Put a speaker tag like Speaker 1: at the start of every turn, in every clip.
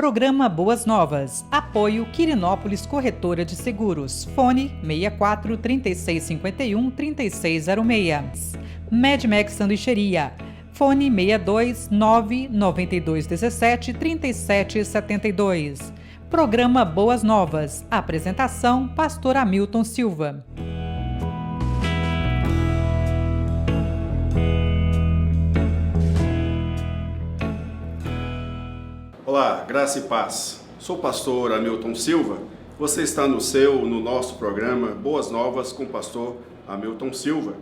Speaker 1: Programa Boas Novas. Apoio Quirinópolis Corretora de Seguros. Fone 64 3651 3606. Medmax Sanduicheria. Fone 62 992 17 37 72. Programa Boas Novas. Apresentação: Pastor Hamilton Silva.
Speaker 2: Olá, graça e paz. Sou o pastor Hamilton Silva. Você está no nosso programa Boas Novas com o pastor Hamilton Silva,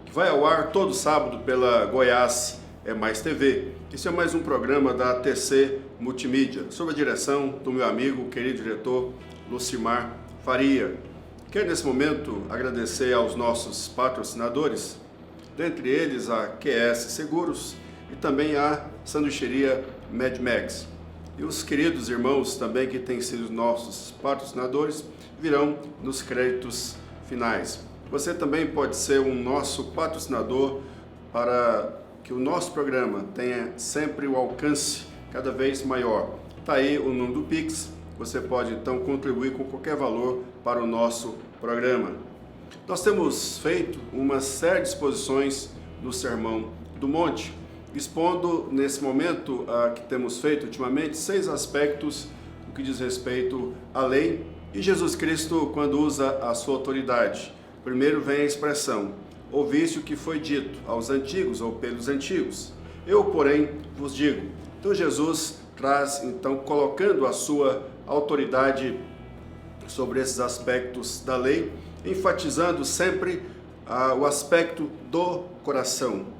Speaker 2: que vai ao ar todo sábado pela Goiás É Mais TV. Esse é mais um programa da TC Multimídia, sob a direção do meu amigo, querido diretor Lucimar Faria. Quero nesse momento agradecer aos nossos patrocinadores, dentre eles a QS Seguros e também a Sanduicheria Medmax. E os queridos irmãos também que têm sido nossos patrocinadores virão nos créditos finais. Você também pode ser um nosso patrocinador para que o nosso programa tenha sempre o alcance cada vez maior. Está aí o número do Pix, você pode então contribuir com qualquer valor para o nosso programa. Nós temos feito uma série de exposições no Sermão do Monte, expondo nesse momento que temos feito ultimamente 6 aspectos no que diz respeito à lei e Jesus Cristo quando usa a sua autoridade. Primeiro vem a expressão: ouviste o que foi dito aos antigos ou pelos antigos, eu porém vos digo. Então Jesus traz, então, colocando a sua autoridade sobre esses aspectos da lei, enfatizando sempre o aspecto do coração.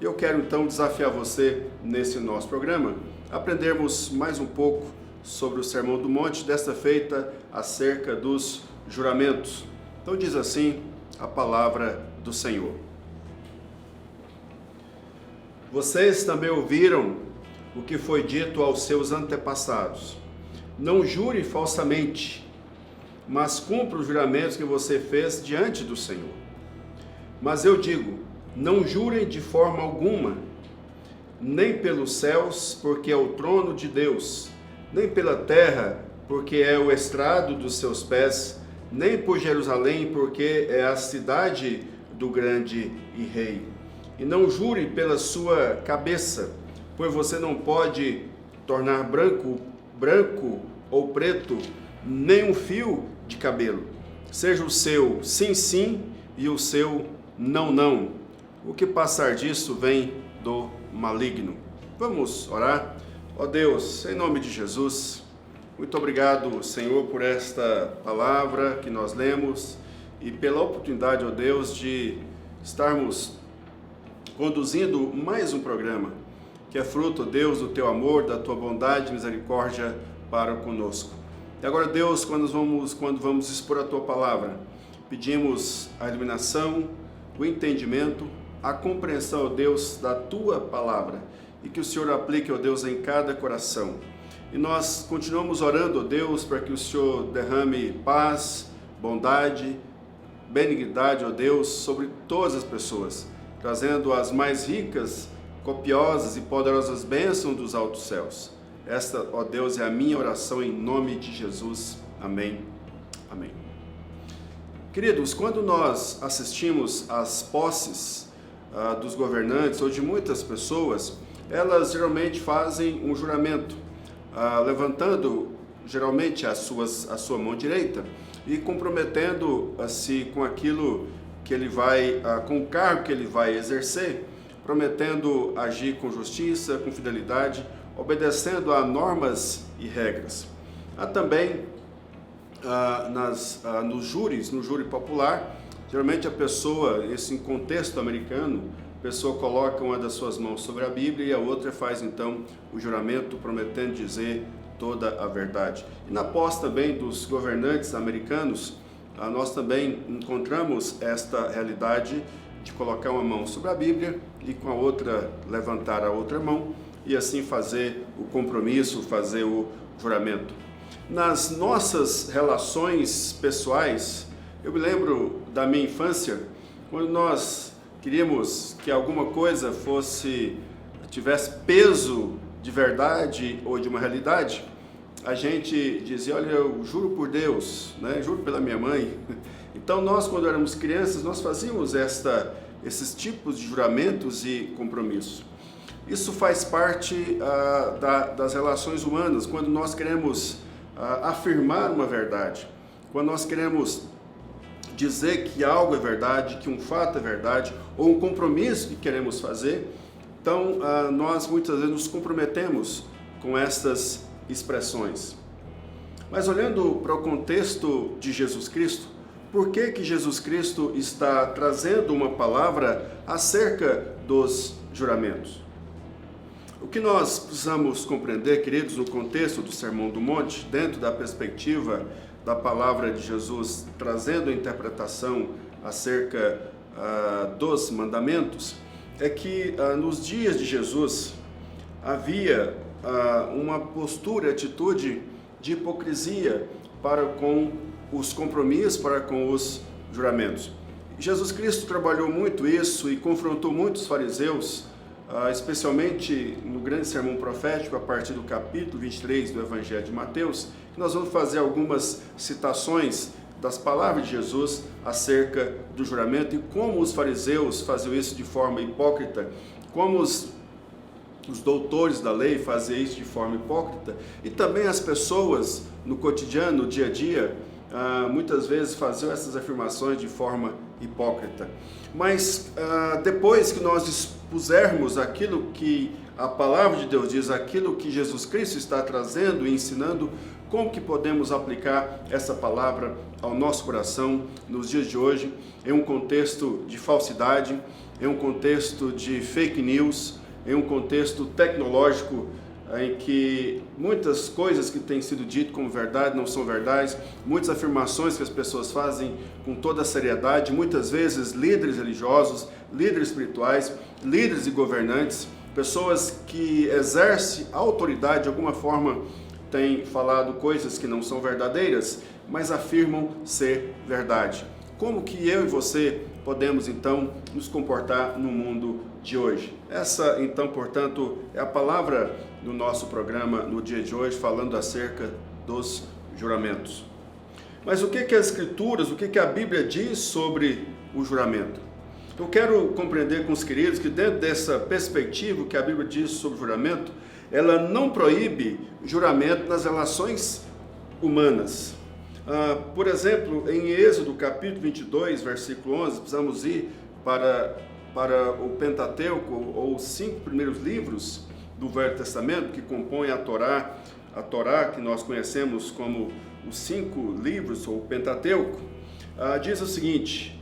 Speaker 2: Eu quero então desafiar você nesse nosso programa, aprendermos mais um pouco sobre o Sermão do Monte, desta feita acerca dos juramentos. Então diz assim a palavra do Senhor. Vocês também ouviram o que foi dito aos seus antepassados: não jure falsamente, mas cumpra os juramentos que você fez diante do Senhor. Mas eu digo, não jurem de forma alguma, nem pelos céus, porque é o trono de Deus, nem pela terra, porque é o estrado dos seus pés, nem por Jerusalém, porque é a cidade do grande e rei. E não jure pela sua cabeça, pois você não pode tornar branco ou preto nem um fio de cabelo. Seja o seu sim, sim e o seu não, não. O que passar disso vem do maligno. Vamos orar? Ó Deus, em nome de Jesus, muito obrigado, Senhor, por esta palavra que nós lemos e pela oportunidade, ó Deus, de estarmos conduzindo mais um programa que é fruto, ó Deus, do Teu amor, da Tua bondade e misericórdia para conosco. E agora, Deus, quando vamos expor a Tua palavra, pedimos a iluminação, o entendimento, a compreensão, ó Deus, da Tua palavra e que o Senhor aplique, ó Deus, em cada coração. E nós continuamos orando, ó Deus, para que o Senhor derrame paz, bondade, benignidade, ó Deus, sobre todas as pessoas, trazendo as mais ricas, copiosas e poderosas bênçãos dos altos céus. Esta, ó Deus, é a minha oração em nome de Jesus. Amém. Amém. Queridos, quando nós assistimos às posses dos governantes ou de muitas pessoas, elas geralmente fazem um juramento, levantando geralmente a sua mão direita e comprometendo-se com aquilo que ele vai, com o cargo que ele vai exercer, prometendo agir com justiça, com fidelidade, obedecendo a normas e regras. Há também nos júris, no júri popular, geralmente a pessoa, esse em contexto americano, a pessoa coloca uma das suas mãos sobre a Bíblia e a outra faz então o juramento prometendo dizer toda a verdade. E na posse também dos governantes americanos, nós também encontramos esta realidade de colocar uma mão sobre a Bíblia e com a outra levantar a outra mão e assim fazer o compromisso, fazer o juramento. Nas nossas relações pessoais, eu me lembro da minha infância, quando nós queríamos que alguma coisa tivesse peso de verdade ou de uma realidade, a gente dizia, olha, eu juro por Deus, né? Juro pela minha mãe. Então nós, quando éramos crianças, nós fazíamos esses tipos de juramentos e compromissos. Isso faz parte das relações humanas, quando nós queremos afirmar uma verdade, quando nós queremos dizer que algo é verdade, que um fato é verdade, ou um compromisso que queremos fazer. Então, nós muitas vezes nos comprometemos com estas expressões. Mas olhando para o contexto de Jesus Cristo, por que Jesus Cristo está trazendo uma palavra acerca dos juramentos? O que nós precisamos compreender, queridos, no contexto do Sermão do Monte, dentro da perspectiva da palavra de Jesus, trazendo a interpretação acerca dos mandamentos, é que nos dias de Jesus havia uma postura, atitude de hipocrisia para com os compromissos, para com os juramentos. Jesus Cristo trabalhou muito isso e confrontou muitos fariseus, especialmente no grande sermão profético, a partir do capítulo 23 do Evangelho de Mateus. Nós vamos fazer algumas citações das palavras de Jesus acerca do juramento e como os fariseus faziam isso de forma hipócrita, como os doutores da lei faziam isso de forma hipócrita, e também as pessoas no cotidiano, no dia a dia, muitas vezes faziam essas afirmações de forma hipócrita. Mas depois que nós expusermos aquilo que a palavra de Deus diz, aquilo que Jesus Cristo está trazendo e ensinando, como que podemos aplicar essa palavra ao nosso coração nos dias de hoje, em um contexto de falsidade, em um contexto de fake news, em um contexto tecnológico, em que muitas coisas que têm sido ditas como verdade não são verdades, muitas afirmações que as pessoas fazem com toda a seriedade, muitas vezes líderes religiosos, líderes espirituais, líderes e governantes, pessoas que exercem autoridade de alguma forma, têm falado coisas que não são verdadeiras, mas afirmam ser verdade. Como que eu e você podemos então nos comportar no mundo de hoje? Essa então, portanto, é a palavra do nosso programa no dia de hoje, falando acerca dos juramentos. Mas o que as Escrituras, o que a Bíblia diz sobre o juramento? Eu quero compreender com os queridos que dentro dessa perspectiva que a Bíblia diz sobre o juramento, ela não proíbe juramento nas relações humanas. Por exemplo, em Êxodo capítulo 22, versículo 11, precisamos ir para o Pentateuco, ou os 5 primeiros livros do Velho Testamento, que compõem a Torá, que nós conhecemos como os 5 livros, ou o Pentateuco, diz o seguinte: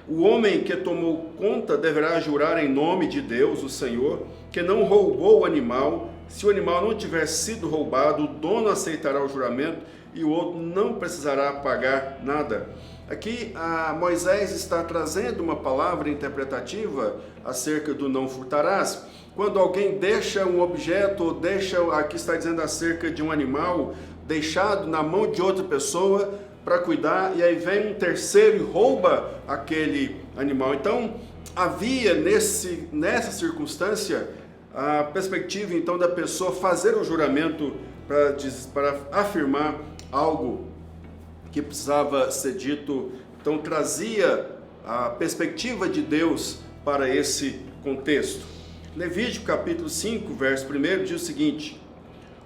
Speaker 2: o homem que tomou conta deverá jurar em nome de Deus, o Senhor, que não roubou o animal. Se o animal não tiver sido roubado, o dono aceitará o juramento e o outro não precisará pagar nada. Aqui Moisés está trazendo uma palavra interpretativa acerca do não furtarás. Quando alguém deixa um objeto, ou aqui está dizendo acerca de um animal deixado na mão de outra pessoa para cuidar, e aí vem um terceiro e rouba aquele animal. Então havia nessa circunstância a perspectiva então da pessoa fazer um juramento para afirmar algo que precisava ser dito. Então trazia a perspectiva de Deus para esse contexto. Levítico capítulo 5, verso 1 diz o seguinte: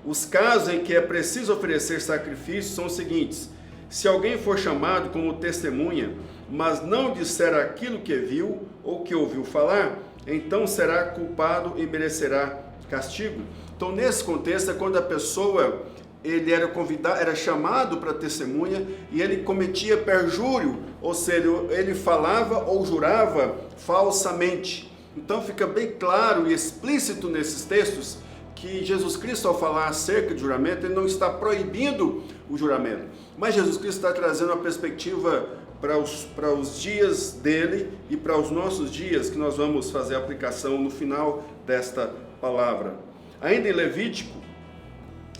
Speaker 2: os casos em que é preciso oferecer sacrifícios são os seguintes: se alguém for chamado como testemunha, mas não disser aquilo que viu ou que ouviu falar, então será culpado e merecerá castigo. Então nesse contexto é quando a pessoa ele era convidado, era chamado para testemunha e ele cometia perjúrio, ou seja, ele falava ou jurava falsamente. Então fica bem claro e explícito nesses textos que Jesus Cristo, ao falar acerca de juramento, ele não está proibindo o juramento, mas Jesus Cristo está trazendo uma perspectiva para os dias dele e para os nossos dias, que nós vamos fazer a aplicação no final desta palavra. Ainda em Levítico,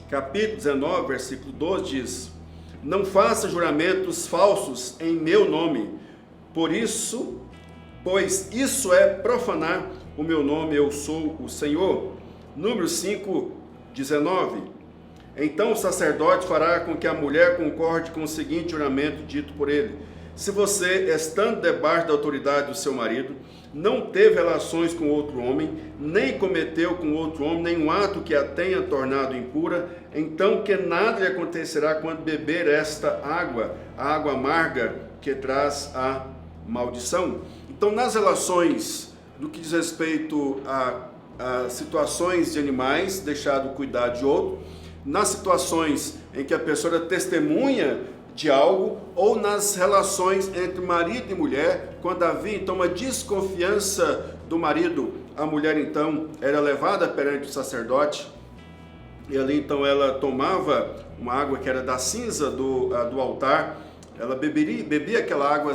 Speaker 2: capítulo 19, versículo 12, diz: não faça juramentos falsos em meu nome, pois isso é profanar o meu nome, eu sou o Senhor. Número 5, 19. Então o sacerdote fará com que a mulher concorde com o seguinte juramento dito por ele: se você, estando debaixo da autoridade do seu marido, não teve relações com outro homem, nem cometeu com outro homem nenhum ato que a tenha tornado impura, então que nada lhe acontecerá quando beber esta água, a água amarga que traz a maldição. Então, nas relações do que diz respeito a situações de animais, deixado cuidar de outro, nas situações em que a pessoa testemunha de algo, ou nas relações entre marido e mulher, quando havia então uma desconfiança do marido, a mulher então era levada perante o sacerdote, e ali então ela tomava uma água que era da cinza do altar, ela bebia aquela água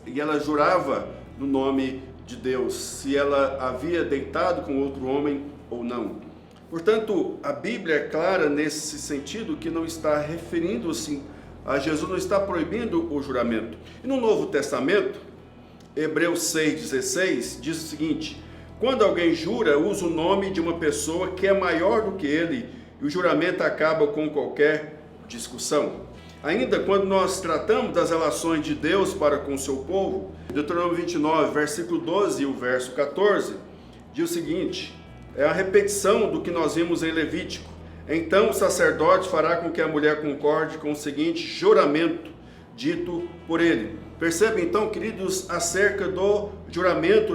Speaker 2: e ela jurava no nome de Deus, se ela havia deitado com outro homem ou não. Portanto, a Bíblia é clara nesse sentido, que não está referindo-se a Jesus, não está proibindo o juramento. E no Novo Testamento, Hebreus 6,16 diz o seguinte: quando alguém jura, usa o nome de uma pessoa que é maior do que ele, e o juramento acaba com qualquer discussão. Ainda quando nós tratamos das relações de Deus para com o seu povo, Deuteronômio 29, versículo 12 e o verso 14, diz o seguinte, é a repetição do que nós vimos em Levítico: então o sacerdote fará com que a mulher concorde com o seguinte juramento dito por ele. Percebe então, queridos, acerca do juramento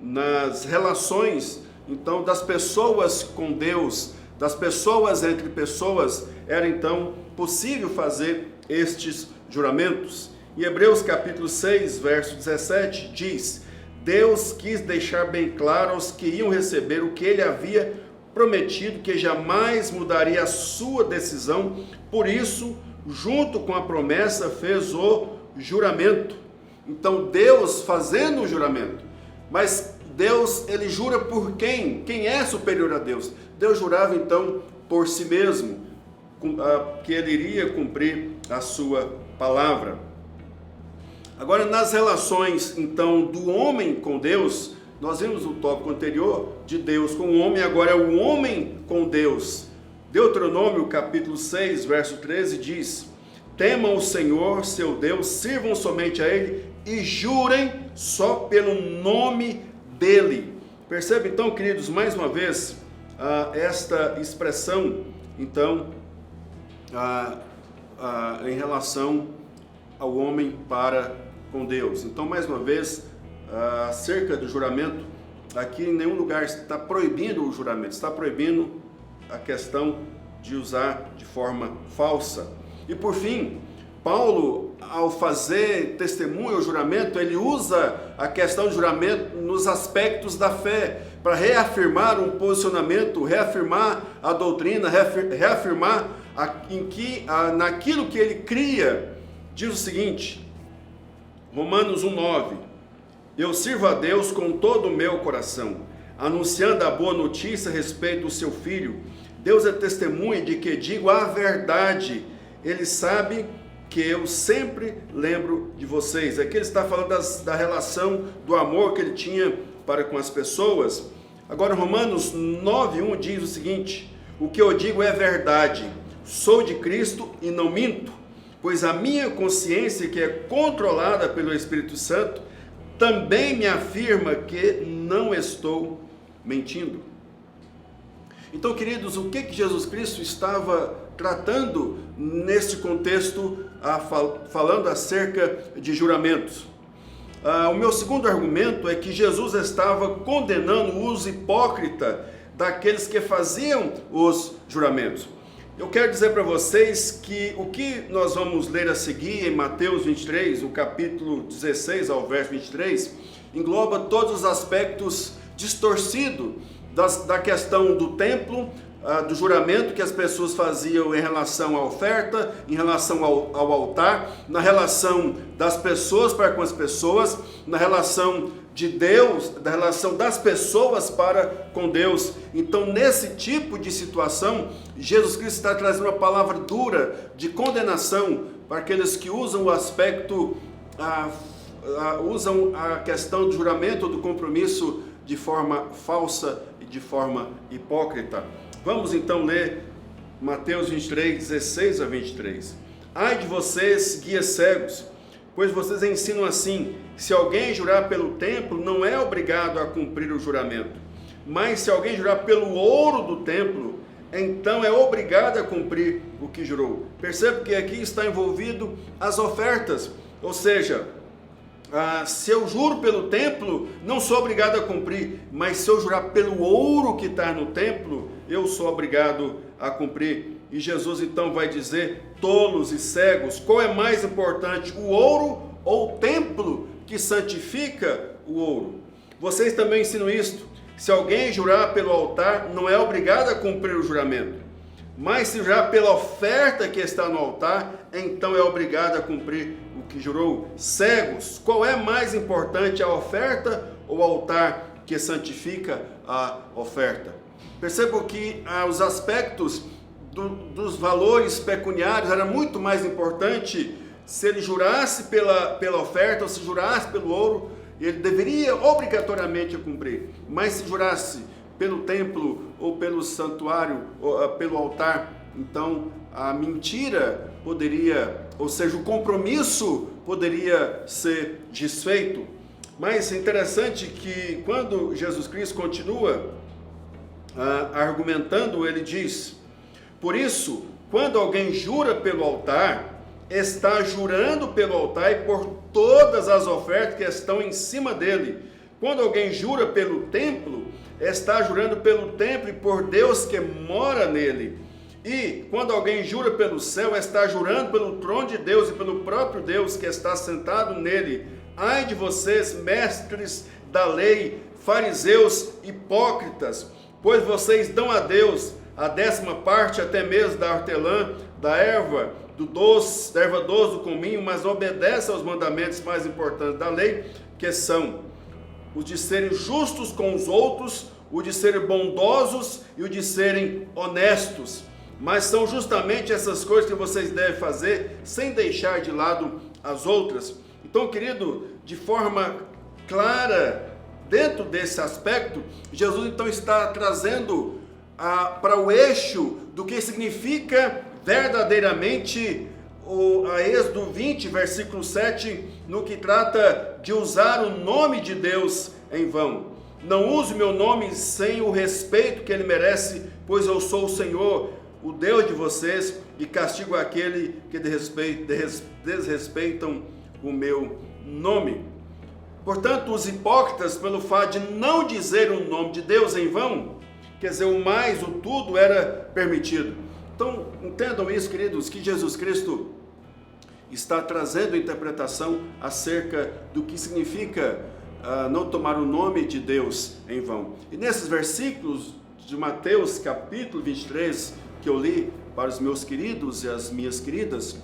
Speaker 2: nas relações então das pessoas com Deus, das pessoas entre pessoas, era então possível fazer estes juramentos. Em Hebreus capítulo 6, verso 17 diz: Deus quis deixar bem claro aos que iam receber o que ele havia prometido, que jamais mudaria a sua decisão, por isso, junto com a promessa, fez o juramento. Então Deus fazendo o juramento, mas Deus, ele jura por quem? Quem é superior a Deus? Deus jurava então por si mesmo, que ele iria cumprir a sua palavra. Agora, nas relações então do homem com Deus, nós vimos no tópico anterior de Deus com o homem, agora é o homem com Deus. Deuteronômio capítulo 6, verso 13 diz: temam o Senhor, seu Deus, sirvam somente a Ele e jurem só pelo nome dEle. Percebe então, queridos, mais uma vez, esta expressão, então, em relação ao homem para com Deus. Então, mais uma vez, acerca do juramento, aqui em nenhum lugar está proibindo o juramento, está proibindo a questão de usar de forma falsa. E por fim, Paulo, ao fazer testemunho ao juramento, ele usa a questão do juramento nos aspectos da fé, para reafirmar um posicionamento, reafirmar a doutrina, reafirmar naquilo que ele cria. Diz o seguinte, Romanos 1,9: eu sirvo a Deus com todo o meu coração, anunciando a boa notícia a respeito do seu Filho. Deus é testemunha de que digo a verdade. Ele sabe que eu sempre lembro de vocês. Aqui ele está falando da relação, do amor que ele tinha para com as pessoas. Agora, Romanos 9,1 diz o seguinte: o que eu digo é verdade, sou de Cristo e não minto, pois a minha consciência, que é controlada pelo Espírito Santo, também me afirma que não estou mentindo. Então, queridos, o que Jesus Cristo estava tratando nesse contexto, falando acerca de juramentos? O meu segundo argumento é que Jesus estava condenando o uso hipócrita daqueles que faziam os juramentos. Eu quero dizer para vocês que o que nós vamos ler a seguir em Mateus 23, o capítulo 16 ao verso 23, engloba todos os aspectos distorcidos da questão do templo, do juramento que as pessoas faziam em relação à oferta, em relação ao altar, na relação das pessoas para com as pessoas, na relação de Deus, da relação das pessoas para com Deus. Então, nesse tipo de situação, Jesus Cristo está trazendo uma palavra dura de condenação para aqueles que usam o aspecto, usam a questão do juramento ou do compromisso de forma falsa e de forma hipócrita. Vamos então ler Mateus 23, 16 a 23. Ai de vocês, guias cegos, pois vocês ensinam assim: se alguém jurar pelo templo, não é obrigado a cumprir o juramento. Mas se alguém jurar pelo ouro do templo, então é obrigado a cumprir o que jurou. Percebe que aqui está envolvido as ofertas, ou seja, se eu juro pelo templo, não sou obrigado a cumprir, mas se eu jurar pelo ouro que está no templo, eu sou obrigado a cumprir. E Jesus então vai dizer: tolos e cegos, qual é mais importante, o ouro ou o templo que santifica o ouro? Vocês também ensinam isto: se alguém jurar pelo altar, não é obrigado a cumprir o juramento, mas se jurar pela oferta que está no altar, então é obrigado a cumprir o que jurou. Cegos, qual é mais importante, a oferta ou o altar que santifica a oferta? Percebam que os aspectos dos valores pecuniários era muito mais importante se ele jurasse pela oferta ou se jurasse pelo ouro. Ele deveria obrigatoriamente cumprir, mas se jurasse pelo templo ou pelo santuário, ou pelo altar, então a mentira poderia, ou seja, o compromisso poderia ser desfeito. Mas é interessante que quando Jesus Cristo continua argumentando, ele diz: por isso, quando alguém jura pelo altar, está jurando pelo altar e por todas as ofertas que estão em cima dele. Quando alguém jura pelo templo, está jurando pelo templo e por Deus que mora nele. E quando alguém jura pelo céu, está jurando pelo trono de Deus e pelo próprio Deus que está sentado nele. Ai de vocês, mestres da lei, fariseus hipócritas, pois vocês dão a Deus a 10ª até mesmo da hortelã, da erva doce, do cominho, mas obedece aos mandamentos mais importantes da lei, que são os de serem justos com os outros, o de serem bondosos e o de serem honestos. Mas são justamente essas coisas que vocês devem fazer, sem deixar de lado as outras. Então, querido, de forma clara, dentro desse aspecto, Jesus então está trazendo para o eixo do que significa verdadeiramente a Êxodo 20, versículo 7, no que trata de usar o nome de Deus em vão. Não use o meu nome sem o respeito que ele merece, pois eu sou o Senhor, o Deus de vocês, e castigo aquele que desrespeitam o meu nome. Portanto, os hipócritas, pelo fato de não dizer o nome de Deus em vão, quer dizer, o mais, o tudo era permitido. Então, entendam isso, queridos, que Jesus Cristo está trazendo interpretação acerca do que significa não tomar o nome de Deus em vão. E nesses versículos de Mateus, capítulo 23, que eu li para os meus queridos e as minhas queridas,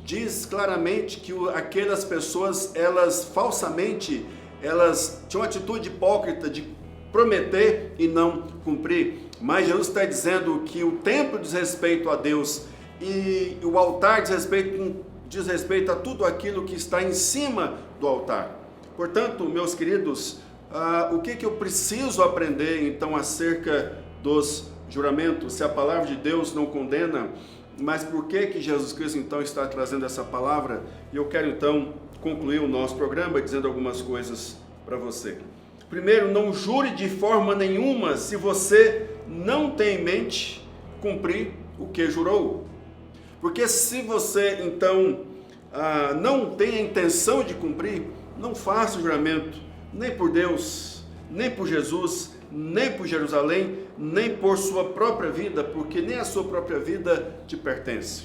Speaker 2: diz claramente que aquelas pessoas, elas falsamente, elas tinham uma atitude hipócrita de prometer e não cumprir. Mas Jesus está dizendo que o templo diz respeito a Deus e o altar diz respeito a tudo aquilo que está em cima do altar. Portanto, meus queridos, o que eu preciso aprender então acerca dos juramentos? Se a palavra de Deus não condena, mas por que Jesus Cristo então está trazendo essa palavra? E eu quero então concluir o nosso programa dizendo algumas coisas para você. Primeiro, não jure de forma nenhuma se você não tem em mente cumprir o que jurou. Porque se você então não tem a intenção de cumprir, não faça o juramento, nem por Deus, nem por Jesus, nem por Jerusalém, nem por sua própria vida, porque nem a sua própria vida te pertence.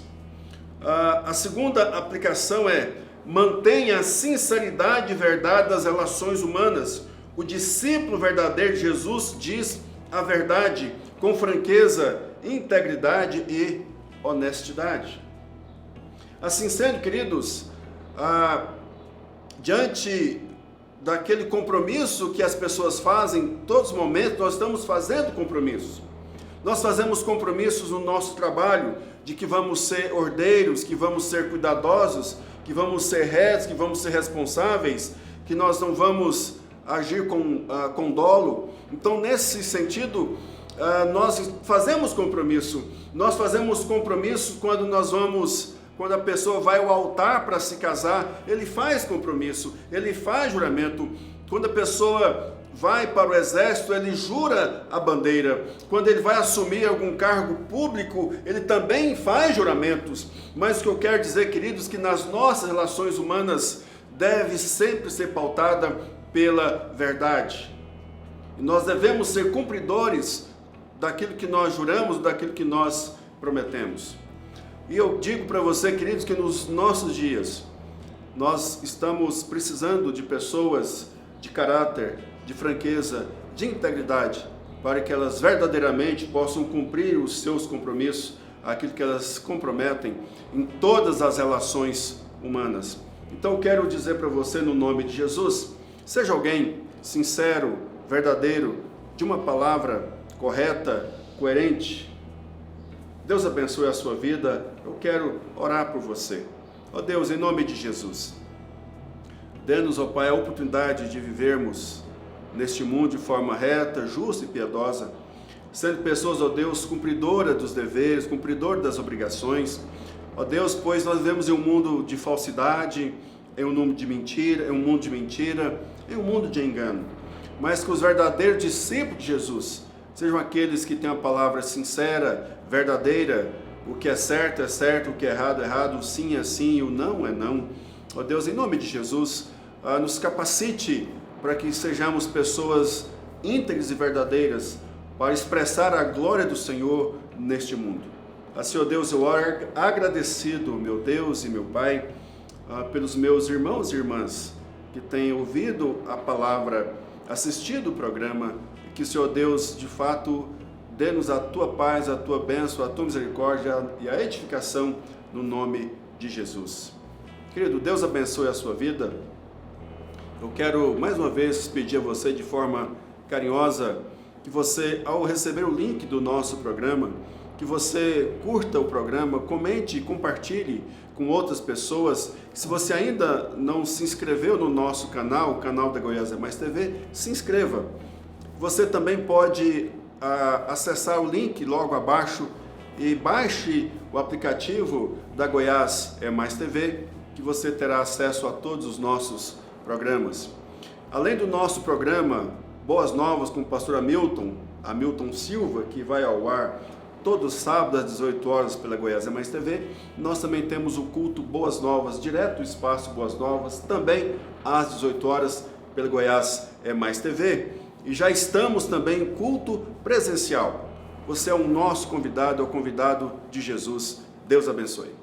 Speaker 2: A segunda aplicação é: mantenha a sinceridade e verdade das relações humanas. O discípulo verdadeiro de Jesus diz a verdade com franqueza, integridade e honestidade. Assim sendo, queridos, diante daquele compromisso que as pessoas fazem, em todos os momentos nós estamos fazendo compromissos. Nós fazemos compromissos no nosso trabalho, de que vamos ser ordeiros, que vamos ser cuidadosos, que vamos ser retos, que vamos ser responsáveis, que nós não vamos agir com dolo. Então, nesse sentido, nós fazemos compromisso. Nós fazemos compromisso quando a pessoa vai ao altar para se casar, ele faz compromisso, ele faz juramento. Quando a pessoa vai para o exército, ele jura a bandeira. Quando ele vai assumir algum cargo público, ele também faz juramentos. Mas o que eu quero dizer, queridos, que nas nossas relações humanas deve sempre ser pautada pela verdade. E nós devemos ser cumpridores daquilo que nós juramos, daquilo que nós prometemos. E eu digo para você, queridos, que nos nossos dias, nós estamos precisando de pessoas de caráter, de franqueza, de integridade, para que elas verdadeiramente possam cumprir os seus compromissos, aquilo que elas comprometem em todas as relações humanas. Então eu quero dizer para você, no nome de Jesus, seja alguém sincero, verdadeiro, de uma palavra correta, coerente. Deus abençoe a sua vida. Eu quero orar por você. Ó Deus, em nome de Jesus, dê-nos, ó Pai, a oportunidade de vivermos neste mundo de forma reta, justa e piedosa, sendo pessoas, ó Deus, cumpridoras dos deveres, cumpridoras das obrigações. Ó Deus, pois nós vivemos em um mundo de falsidade, em um mundo de mentira, em um mundo de engano. Mas que os verdadeiros discípulos de Jesus sejam aqueles que têm a palavra sincera, verdadeira, o que é certo, o que é errado, o sim é sim, o não é não. Ó Deus, em nome de Jesus, nos capacite para que sejamos pessoas íntegras e verdadeiras para expressar a glória do Senhor neste mundo. Assim, ó Deus, eu oro agradecido, meu Deus e meu Pai, pelos meus irmãos e irmãs que têm ouvido a palavra, assistido o programa, e que, Senhor Deus, de fato, dê-nos a Tua paz, a Tua bênção, a Tua misericórdia e a edificação no nome de Jesus. Querido, Deus abençoe a sua vida. Eu quero mais uma vez pedir a você de forma carinhosa que você, ao receber o link do nosso programa, que você curta o programa, comente e compartilhe com outras pessoas. Se você ainda não se inscreveu no nosso canal, o canal da Goiás é Mais TV, se inscreva. Você também pode acessar o link logo abaixo e baixe o aplicativo da Goiás é Mais TV, que você terá acesso a todos os nossos programas. Além do nosso programa Boas Novas com o pastor Hamilton Silva, que vai ao ar todos os sábados às 18 horas pela Goiás é Mais TV, nós também temos o culto Boas Novas, direto do Espaço Boas Novas, também às 18 horas pela Goiás é Mais TV. E já estamos também em culto presencial. Você é o nosso convidado, é o convidado de Jesus. Deus abençoe.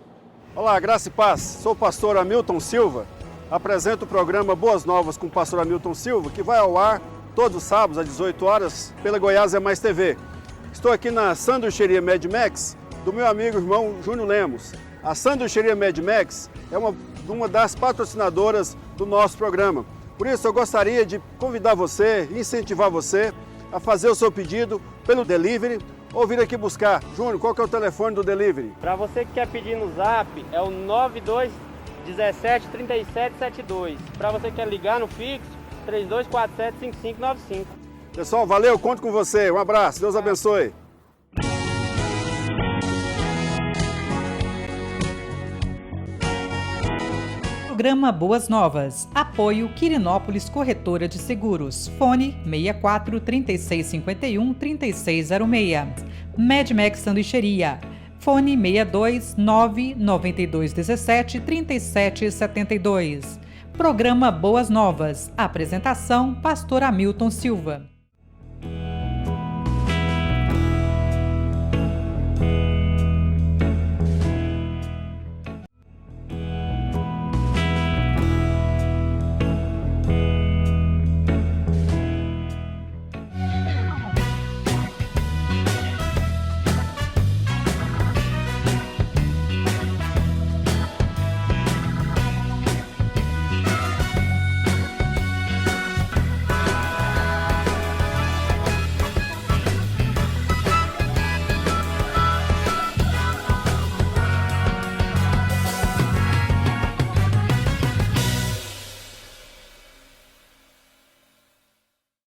Speaker 2: Olá, graça e paz. Sou o pastor Hamilton Silva. Apresento o programa Boas Novas com o pastor Hamilton Silva, que vai ao ar todos os sábados às 18 horas pela Goiás é Mais TV. Estou aqui na sanduicheria Mad Max do meu amigo e irmão Júnior Lemos. A sanduicheria Mad Max é uma das patrocinadoras do nosso programa. Por isso eu gostaria de convidar você, incentivar você a fazer o seu pedido pelo delivery ou vir aqui buscar. Júnior, qual que é o telefone do delivery?
Speaker 3: Para você que quer pedir no Zap, é o 92173772. Para você que quer ligar no fixo, 32475595.
Speaker 2: Pessoal, valeu, conto com você. Um abraço, Deus abençoe.
Speaker 1: Programa Boas Novas. Apoio Quirinópolis Corretora de Seguros. Fone 64 3651 3606. Mad Max Sanduicheria. Fone 62 99217 3772. Programa Boas Novas. Apresentação: Pastor Hamilton Silva.